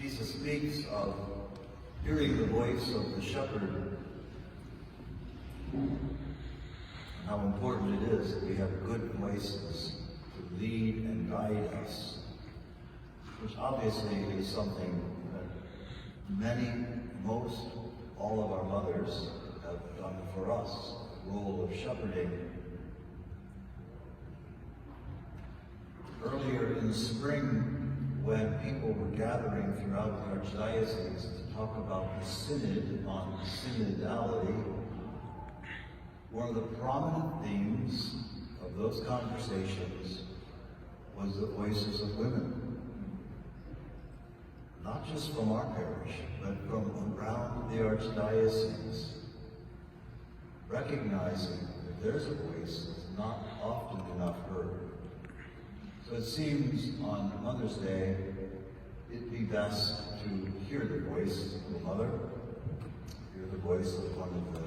Jesus speaks of hearing the voice of the shepherd, and how important it is that we have good voices to lead and guide us, which obviously is something that most, all of our mothers have done for us, the role of shepherding. Earlier in the spring, when people were gathering throughout the archdiocese to talk about the synod on synodality, one of the prominent themes of those conversations was the voices of women. Not just from our parish, but from around the archdiocese, recognizing that there's a voice that's not often enough heard. So it seems on Mother's Day, it'd be best to hear the voice of a mother, hear the voice of one of the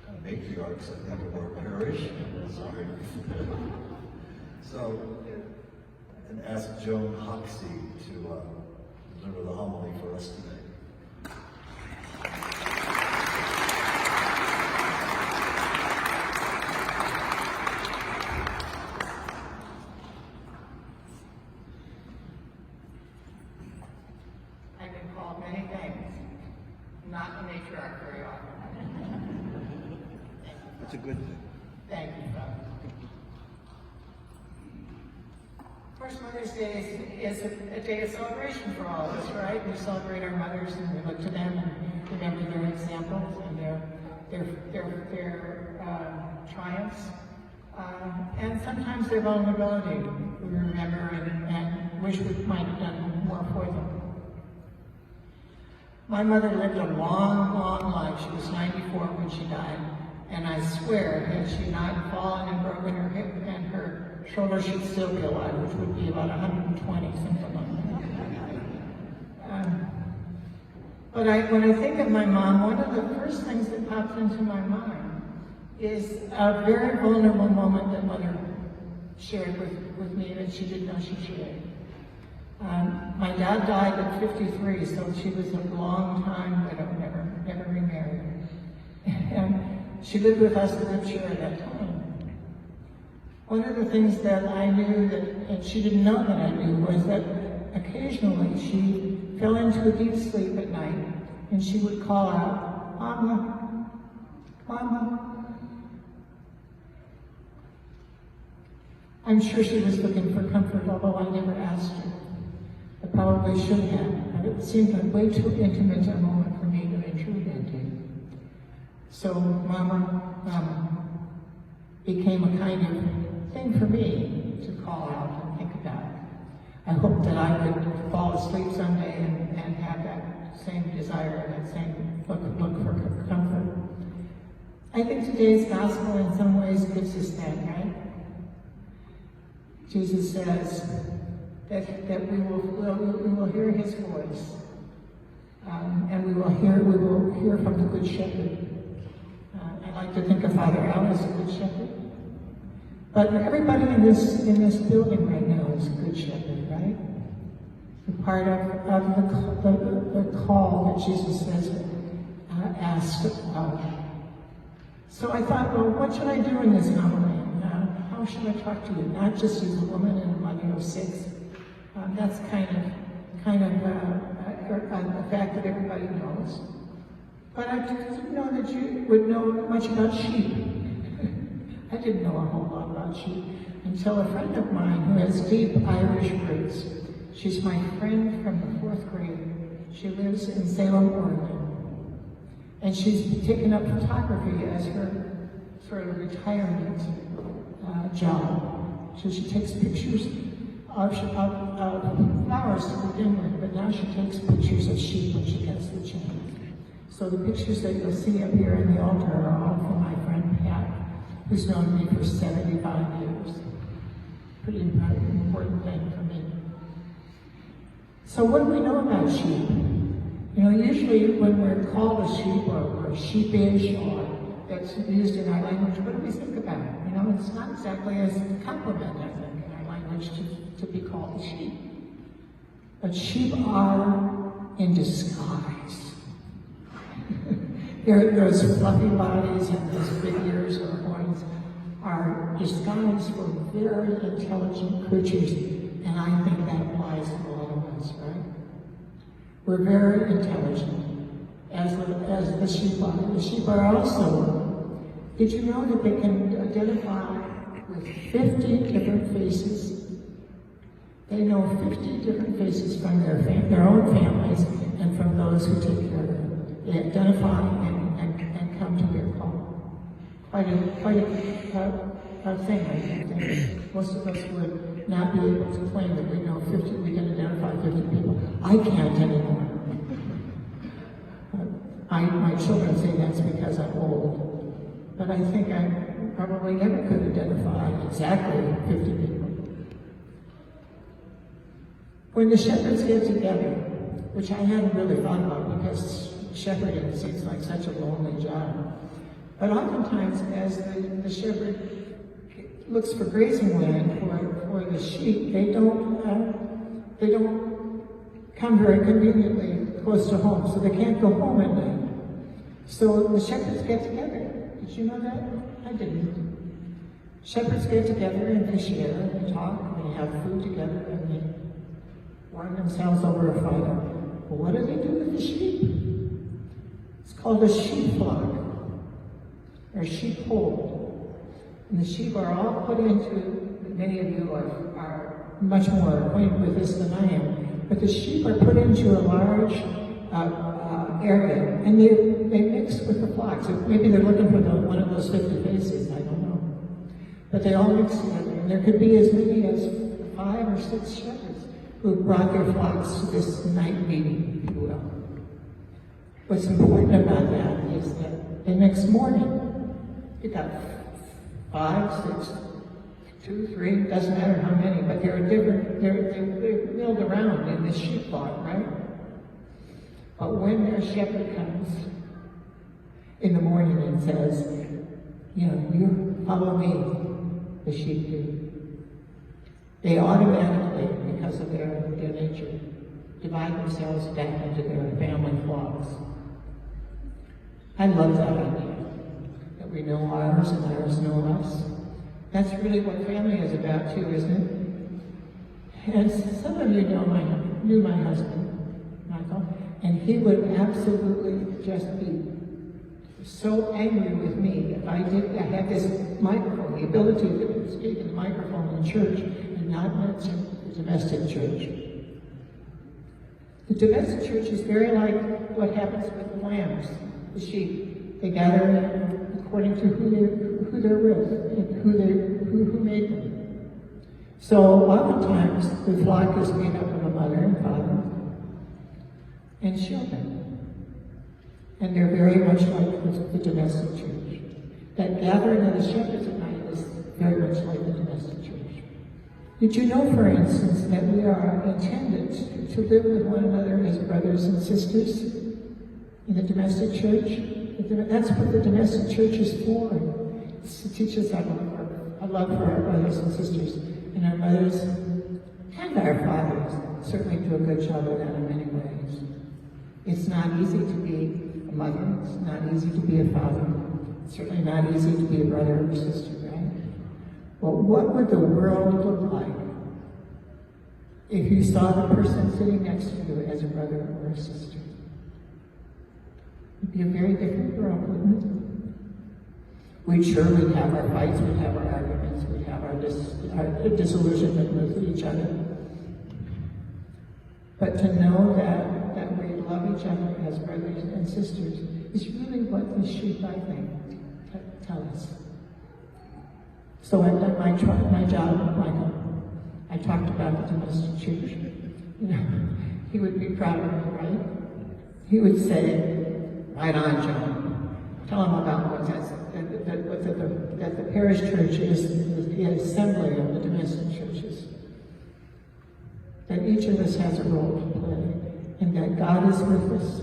kind of matriarchs, I think, of our parish. Sorry. So, and ask Joan Hoxsey to deliver the homily for us today. I've been called many things, not the matriarch very often. That's a good thing. Thank you, Father. Of course, Mother's Day is a day of celebration for all of us, right? We celebrate our mothers and we look to them and remember their examples and their triumphs, and sometimes their vulnerability. We remember and wish we might have done more for them. My mother lived a long, long life. She was 94 when she died. And I swear, had she not fallen and broken her hip and her shoulder, she'd still be alive, which would be about 120, something like that. But when I think of my mom, one of the first things that pops into my mind is a very vulnerable moment that Mother shared with me that she didn't know she shared. My dad died at 53, so she was a long time widow, never remarried. And she lived with us in Hampshire at that time. One of the things that I knew and she didn't know that I knew, was that occasionally she fell into a deep sleep at night and she would call out, "Mama, Mama." I'm sure she was looking for comfort, although I never asked her. I probably should have, but it seemed like way too intimate a moment for me to intrude into. So Mama, Mama became a kind of thing for me to call out and think about. I hope that I would fall asleep someday and have that same desire, that same look for comfort. I think today's gospel in some ways gives us that, right? Jesus says that we will hear his voice, and we will hear from the Good Shepherd. I like to think of Father Al as a Good Shepherd, but everybody in this building right now is a Good Shepherd, right? You're part of the call that Jesus says ask of. So I thought, well, what should I do in this homily? How should I talk to you? Not just as a woman and a mother of 6. That's kind of a fact that everybody knows. But I didn't know that you would know much about sheep. I didn't know a whole lot about sheep until a friend of mine who has deep Irish roots. She's my friend from the 4th grade. She lives in Salem, Oregon. And she's taken up photography as her sort of retirement job. So she takes pictures of flowers to begin with, but now she takes pictures of sheep when she gets the chance. So the pictures that you'll see up here in the altar are all from my friend Pat, who's known me for 75 years. Pretty important thing for me. So what do we know about sheep? You know, usually when we're called a sheep or sheepish or that's used in our language, what do we think about? You know, it's not exactly as a compliment, I think, in our language to be called a sheep. But sheep are in disguise. Those fluffy bodies and those big ears or horns are disguised for very intelligent creatures, and I think that applies to all of us, right? We're very intelligent, as the sheep are. The sheep are also, did you know that they can identify with 50 different faces? They know 50 different faces from their own families and from those who take care of them. They identify and come to their call. Quite a thing, I think. Most of us would not be able to claim that we know 50, we can identify 50 people. I can't anymore. My children say that's because I'm old. But I think I probably never could identify exactly 50 people. When the shepherds get together, which I hadn't really thought about because shepherding seems like such a lonely job, but oftentimes as the shepherd looks for grazing land for the sheep, they don't come very conveniently close to home, so they can't go home at night. So the shepherds get together. Did you know that? I didn't. Shepherds get together and they share, and they talk, and they have food together, and they warm themselves over a fire. Well, what do they do with the sheep? It's called a sheep flock, or sheepfold. And the sheep are all put into, many of you are much more acquainted with this than I am, but the sheep are put into a large area, and they mix with the flocks. So maybe they're looking for one of those 50 faces, I don't know. But they all mix together, and there could be as many as 5 or 6 shepherds who brought their flocks to this night meeting, if you will. What's important about that is that the next morning, you got 5, 6, 2, 3, doesn't matter how many, but they're milled around in this sheep flock, right? But when their shepherd comes in the morning and says, you follow me, the sheep do. They automatically, because of their nature, divide themselves back into their family flocks. I love that idea, that we know ours and ours know us. That's really what family is about too, isn't it? And some of you knew my husband, Michael, and he would absolutely just be so angry with me if I had this microphone, the ability to speak in the microphone in church and not mention the domestic church. The domestic church is very like what happens with the lambs, the sheep. They gather according to who they're with and who made them. So oftentimes the flock is made up of a mother and father and children. And they're very much like the domestic church. That gathering of the shepherds at night is very much like the domestic church. Did you know, for instance, that we are intended to live with one another as brothers and sisters in the domestic church? That's what the domestic church is for. It's to teach us a love for our brothers and sisters and our mothers and our fathers. Certainly do a good job of that in many ways. It's not easy to be a mother. It's not easy to be a father. It's certainly not easy to be a brother or sister, right? Well, what would the world look like if you saw the person sitting next to you as a brother or a sister? It'd be a very different world, wouldn't it? We'd surely have our fights, we'd have our arguments, we'd have our disillusionment with each other. But to know that we love each other as brothers and sisters is really what the sheep, I think, tell us. So I've done my job, Michael. I talked about the domestic church. He would be proud of me, right? He would say, "Right on, Joan. Tell him about what's that the parish church is the assembly of the domestic churches. That each of us has a role to play, and that God is with us."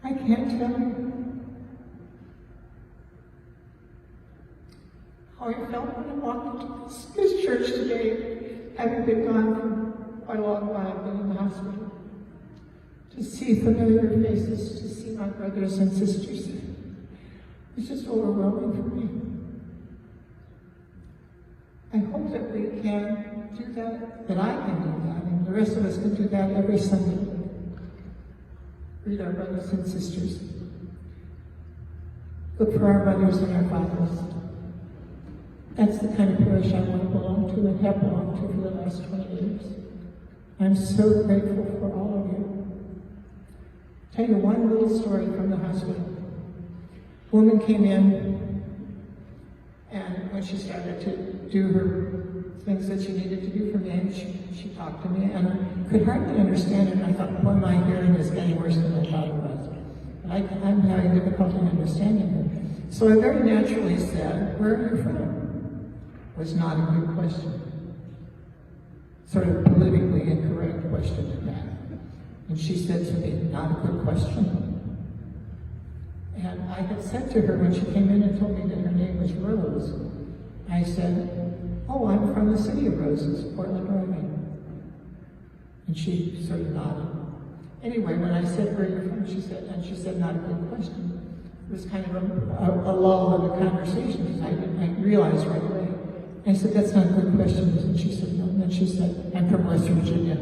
I can't tell you how I felt when I walked into this church today, having been gone quite a long while I've been in the hospital. To see familiar faces, to see my brothers and sisters. It's just overwhelming for me. I hope that we can do that I can do that, and the rest of us can do that every Sunday. Read our brothers and sisters. Look for our mothers and our fathers. That's the kind of parish I want to belong to and have belonged to for the last 20 years. I'm so grateful for all of you. I'll tell you one little story from the hospital. A woman came in, and when she started to do her things that she needed to do for me, and she talked to me, and I could hardly understand it, and I thought, boy, my hearing is getting worse than I thought it was. I'm having difficulty understanding her. So I very naturally said, where are you from? Was not a good question. Sort of politically incorrect question at that. And she said to me, not a good question. And I had said to her when she came in and told me that her name was Rose, I said, oh, I'm from the city of Roses, Portland, Oregon. And she sort of nodded. Anyway, when I said where you're from, she said, not a good question. It was kind of a lull in the conversation because I didn't realize right away. I said, that's not a good question. And she said, no. And then she said, I'm from West Virginia.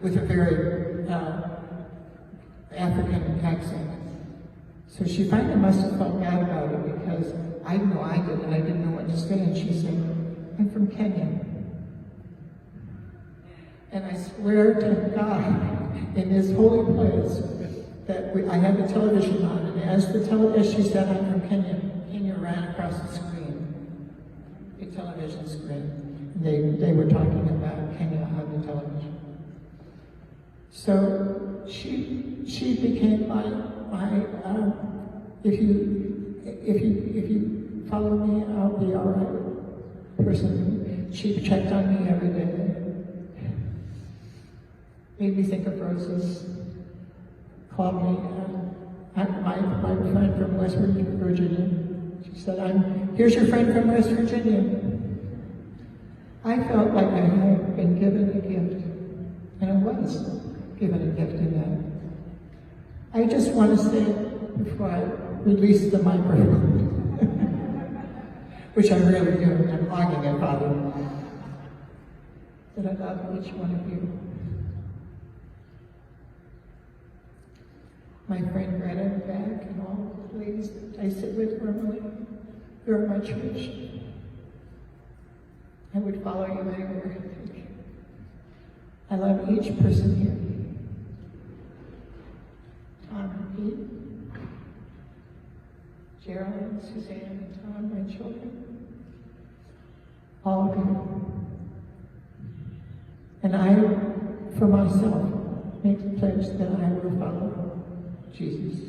With a very African accent. So she finally must have felt bad about it because I know I did, and I didn't know what to say. And she said, I'm from Kenya. And I swear to God, in this holy place, that I had the television on, and as she said, I'm from Kenya, Kenya ran across the screen, the television screen. They were talking about Kenya on the television. So she became my if you follow me, I'll be all right person. She checked on me every day. Made me think of roses. Called me my friend from West Virginia. She said, here's your friend from West Virginia. I felt like I had been given a gift, and I was given a gift in that. I just want to say, before I release the microphone, which I really do, I'm hogging it, Father, that I love each one of you. My friend Greta back and all the ladies that I sit with normally, you're my church. I would follow you anywhere. I love each person here. Tom and Pete, Gerald, Suzanne, and Tom, my children. All of you. And I, for myself, make the pledge that I will follow Jesus.